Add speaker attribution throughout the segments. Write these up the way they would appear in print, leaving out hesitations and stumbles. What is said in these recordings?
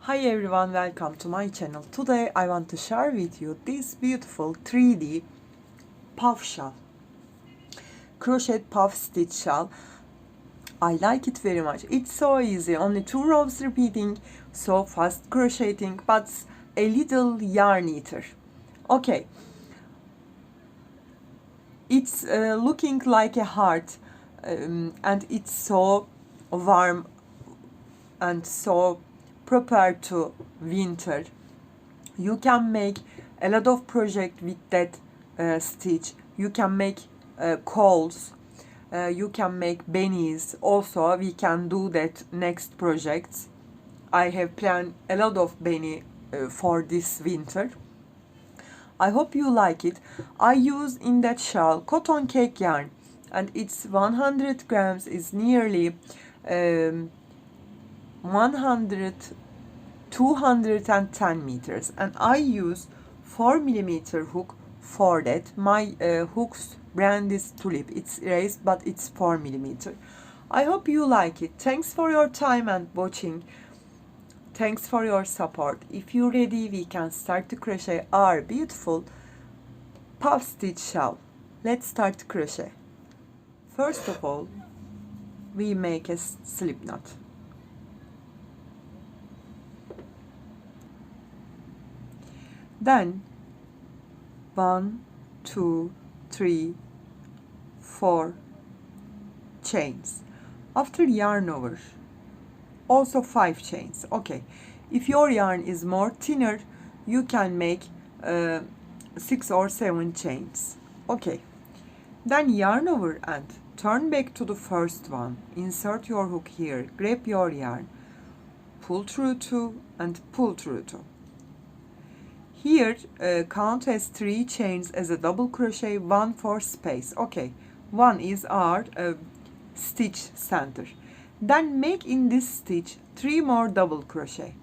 Speaker 1: Hi everyone, welcome to my channel. Today I want to share with you this beautiful 3D puff shawl, crochet puff stitch shawl. I like it very much. It's so easy, only 2 rows repeating, so fast crocheting, but a little yarn eater. Okay, it's looking like a heart, and it's so warm and so prepared to winter. You can make a lot of project with that stitch. You can make coals, you can make bennies. Also we can do that next projects. I have planned a lot of benny for this winter. I hope you like it. I use in that shawl cotton cake yarn, and it's 100 grams is nearly 100 210 meters, and I use 4mm hook for that. My hook's brand is Tulip. It's raised, but it's 4mm. I hope you like it. Thanks for your time and watching. Thanks for your support. If you're ready, we can start to crochet our beautiful puff stitch shawl. Let's start to crochet. First of all, we make a slip knot. Then 1, 2, 3, 4 chains. After yarn over, also 5 chains. Okay, if your yarn is more thinner, you can make 6 or 7 chains. Okay, then yarn over and turn back to the first one. Insert your hook here, grab your yarn, pull through 2 and pull through 2. Here count as 3 chains as a double crochet, 1 for space. Okay, 1 is our stitch center. Then make in this stitch 3 more double crochet.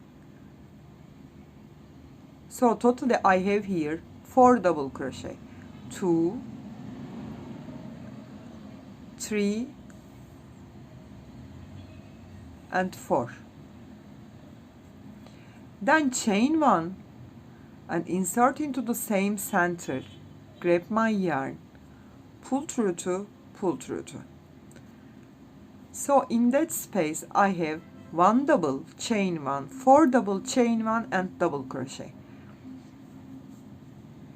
Speaker 1: So totally I have here 4 double crochet. 2, 3 and 4. Then chain 1 and insert into the same center. Grab my yarn, pull through 2, pull through 2. So in that space I have 1 double, chain 1, 4 double, chain 1 and double crochet.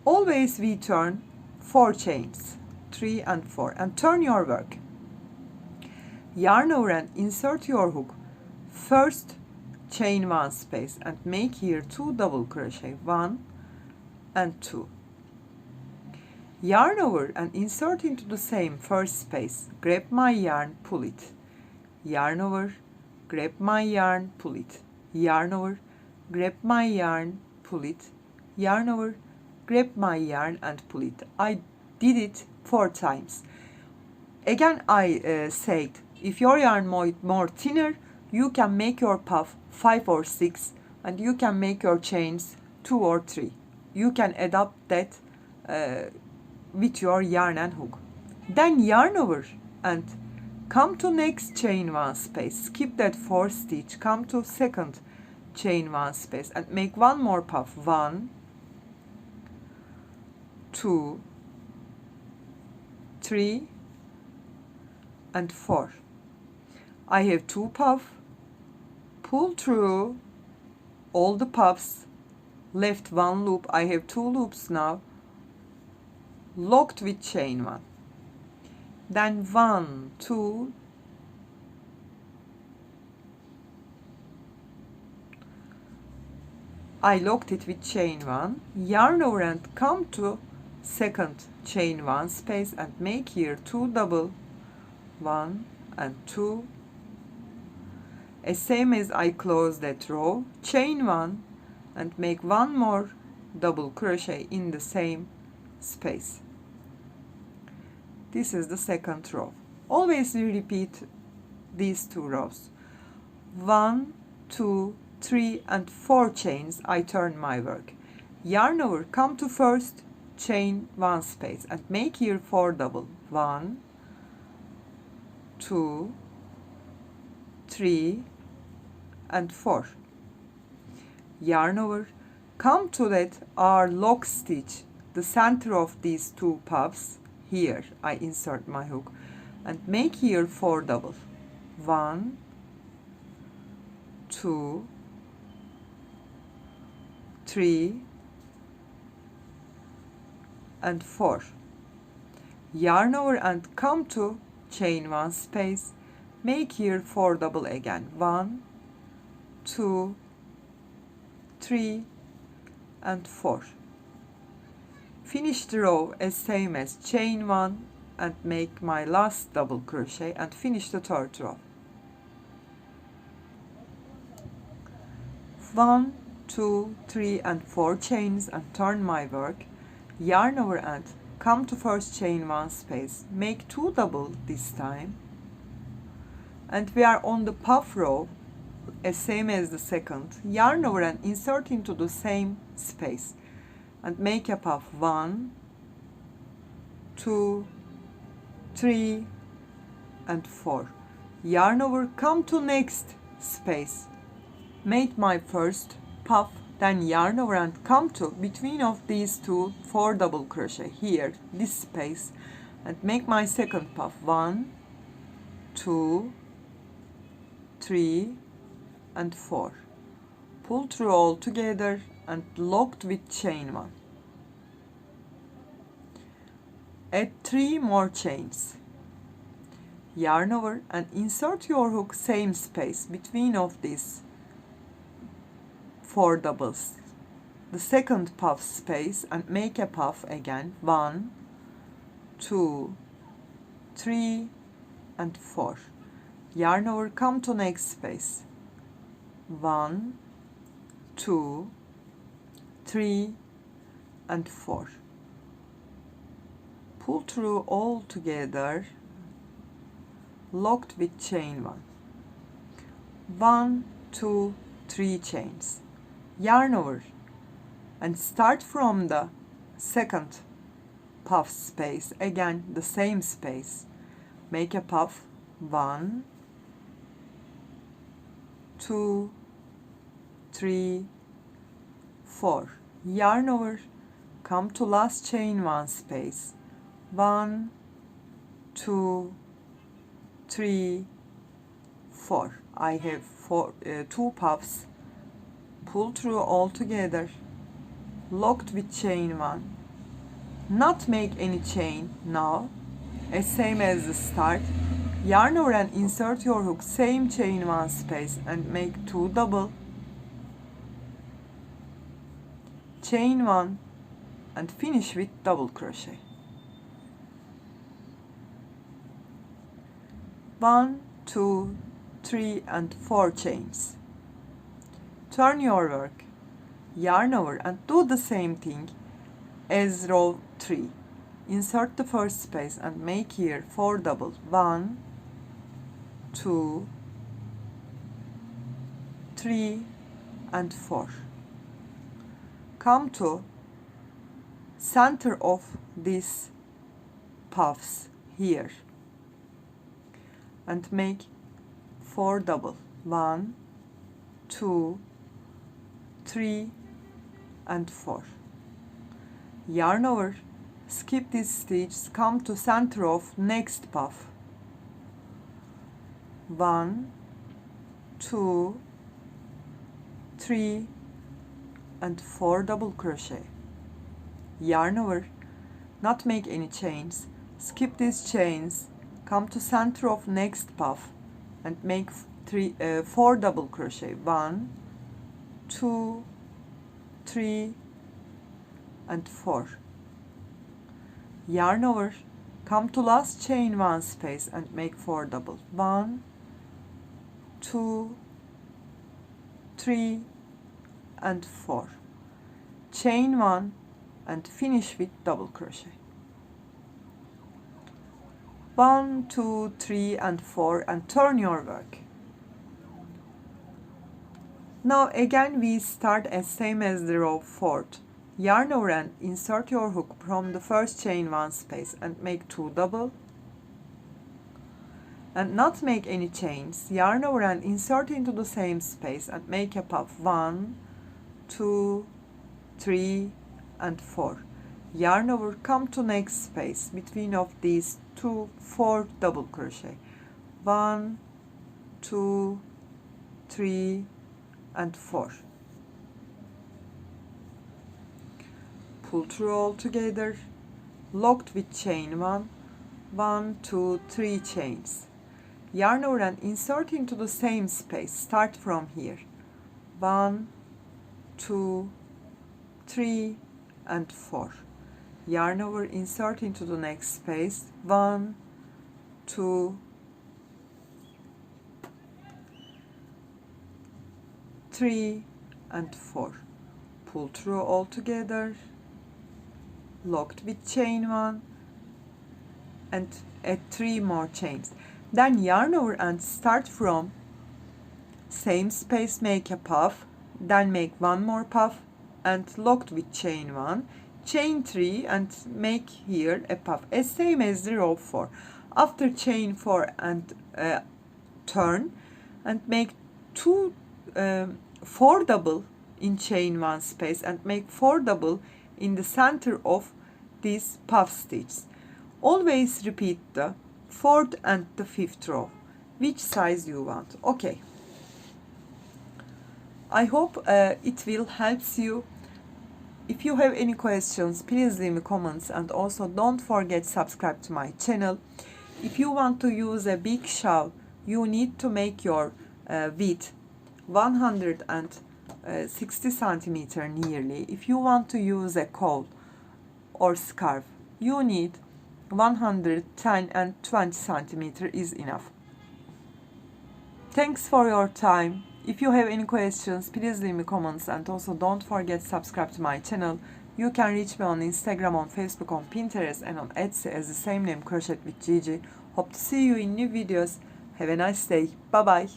Speaker 1: Always we turn 4 chains, 3 and 4, and turn your work. Yarn over and insert your hook. First chain 1 space and make here 2 double crochet, 1 and 2. Yarn over and insert into the same first space. Grab my yarn, pull it. Yarn over, grab my yarn, pull it. Yarn over, grab my yarn, pull it. Yarn over, grab my yarn and pull it. I did it 4 times. Again I said, if your yarn more thinner, you can make your puff 5 or 6, and you can make your chains 2 or 3. You can adapt that with your yarn and hook. Then yarn over and come to next chain 1 space. Skip that 4 stitch. Come to second chain 1 space and make 1 more puff. 1, 2, 3 and 4. I have 2 puffs. Pull through all the puffs, left 1 loop. I have 2 loops now, locked with chain 1. Then 1, 2, I locked it with chain 1, yarn over and come to second chain 1 space and make here 2 double, 1 and 2. As same as I close that row, chain 1 and make 1 more double crochet in the same space. This is the second row. Always we repeat these 2 rows. 1, 2, 3 and 4 chains. I turn my work. Yarn over, come to first chain 1 space and make here 4 double. 1, 2, 3 and 4. yarn over, come to that our lock stitch, the center of these two puffs. Here I insert my hook and make here 4 double. 1, 2, 3 and 4. Yarn over and come to chain 1 space, make here 4 double again. 1, 2, 3 and 4. Finish the row as same as chain 1 and make my last double crochet and finish the third row. 1, 2, 3 and 4 chains and turn my work, yarn over and come to first chain 1 space, make 2 double this time, and we are on the puff row as same as the second. Yarn over and insert into the same space and make a puff. 1, 2, 3 and 4. Yarn over, come to next space, make my first puff, then yarn over and come to between of these two 4 double crochet here, this space, and make my second puff. 1, 2, 3 and 4. Pull through all together and locked with chain 1. Add 3 more chains. Yarn over and insert your hook same space between of these 4 doubles, the second puff space, and make a puff again. 1, 2, 3 and 4. Yarn over, come to next space. 1, 2, 3 and 4. Pull through all together, locked with chain 1. 1, 2, 3 chains. Yarn over and start from the second puff space, again the same space, make a puff. 1, 2, 3, 4. Yarn over, come to last chain 1 space. 1, 2, 3, 4. I have 2 puffs. Pull through all together, locked with chain 1. Not make any chain now, as same as the start. Yarn over and insert your hook same chain 1 space and make 2 double, chain 1 and finish with double crochet. 1, 2, 3 and 4 chains. Turn your work, yarn over and do the same thing as row 3. Insert the first space and make here 4 double. 1, 2, 3 and 4. Come to center of these puffs here and make 4 double. 1, 2, 3 and 4. Yarn over, skip this stitch, come to center of next puff. 1, 2, 3 and 4 double crochet. Yarn over, not make any chains, skip these chains, come to center of next puff and make 4 double crochet. 1, 2, 3 and 4. Yarn over, come to last chain 1 space and make 4 double. 1, 2, 3 and 4. Chain 1 and finish with double crochet. 1, 2, 3 and 4 and turn your work. Now again we start as same as the row 4th. Yarn over and insert your hook from the first chain 1 space and make 2 double. And not make any chains. Yarn over and insert into the same space and make a puff. 1, 2, 3 and 4. Yarn over, come to next space between of these 2, 4 double crochet. 1, 2, 3 and 4. Pull through all together, locked with chain 1, 1, 2, 3 chains. Yarn over and insert into the same space. Start from here. 1, 2, 3 and 4. Yarn over, insert into the next space. 1, 2, 3 and 4. Pull through all together, locked with chain 1 and add 3 more chains. Then yarn over and start from same space, make a puff, then make 1 more puff and locked with chain 1, chain 3 and make here a puff, as same as the row 4. After chain 4 and turn and make 4 double in chain 1 space and make 4 double in the center of this puff stitch. Always repeat the 4th and the 5th row, which size you want. Okay, I hope it will help you. If you have any questions, please leave me comments, and also don't forget subscribe to my channel. If you want to use a big shawl, you need to make your width 160 centimeter nearly. If you want to use a caul or scarf, you need 110 and 20 centimeter is enough. Thanks for your time. If you have any questions, please leave me comments, and also don't forget subscribe to my channel. You can reach me on Instagram, on Facebook, on Pinterest and on Etsy as the same name, Crochet with Gigi. Hope to see you in new videos. Have a nice day. Bye bye.